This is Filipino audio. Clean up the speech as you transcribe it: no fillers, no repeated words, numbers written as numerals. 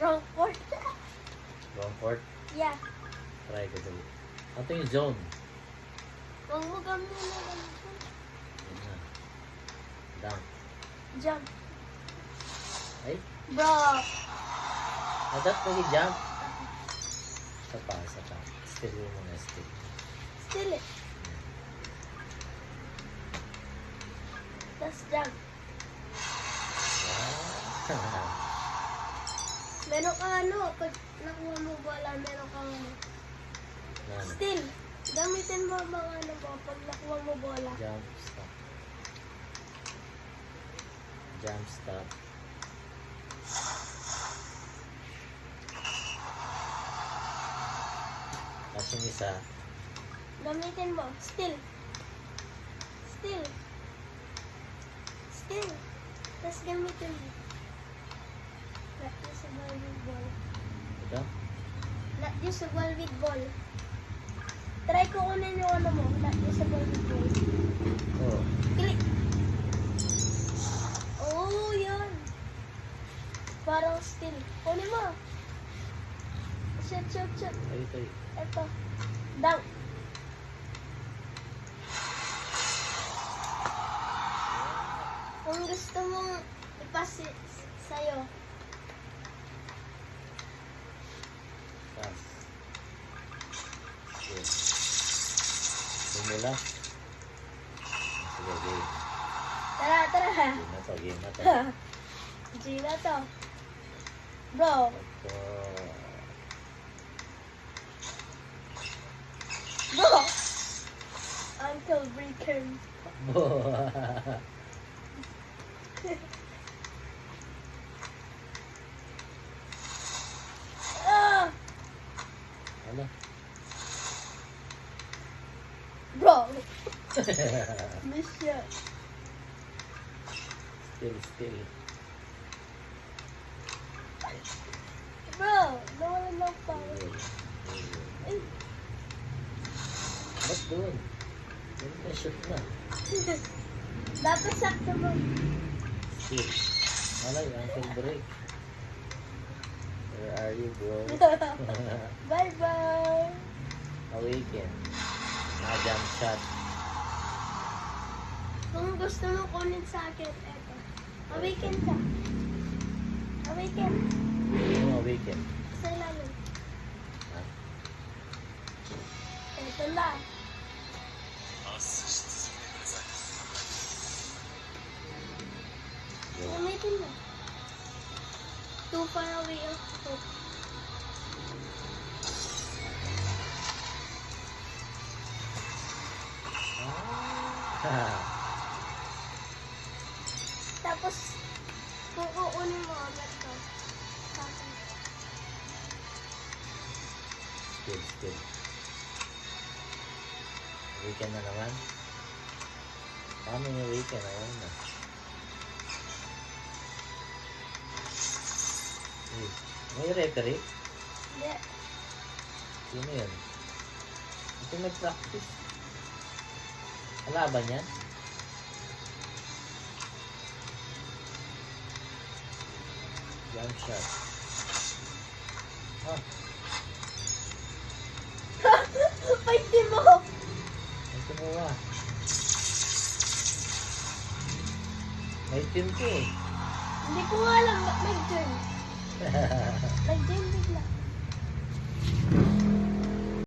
Wrong court. Wrong court. Yeah. Try ko dali. Ito yung zone. Huwag mo kami na Yun na. Dunk. jump. Ay, Bro. adat mo jump. Sa pa. Still mo muna, still. Still it. Tapos jump. Wow. Meron ka pag nakuha mo bola, meron kang Ano? still. Gamitin mo mga pag nakuha mo bola. Jump stop. Jump stop. Tapos yung isa, Gamitin mo. Still. Still. Still. Tapos gamitin mo. Not use a ball with ball. ito. Not use a ball with ball. Try ko kunin yung mo. Not use a ball with ball. Oh. Click. Oh, yun. Parang still. Kunin mo. Shoot. Ay, ito. Ito. Dunk. Kung gusto mong ipas sa'yo, Pass. Okay. Simula. Sige, game. tara. Game na to. G na to. Bro, Ito. bro. Uncle Breaker. Ah! Ano? Bro. Miss ya. Still. Bro, nawalan ng power. Ay. Ba't doon? Doon na shoot na. Dapat sakto mo. Still. Malay, ankle break. Where are you, bro? Bye-bye. Awaken. Na-jump shot. Kung gusto mo kunin sa akin, eto. Awaken ka. Awaken. Yung awaken. Sa ilalim. Ha? Eto na. Yung Gamitin mo. Too far away of hope. Ah. Tapos, kung kukunin mo agad to. Sa akin. Still. Awaken na naman. Paano yung awaken? Ayaw na. Hey, may referee? Hindi. Sino yun? Ito nag-practice. Kalaban yan? Jump shot. Ah, Pwede mo. ito mo ba? May team ko eh. Hindi ko nga alam ba't nag-join. Nag-join bigla.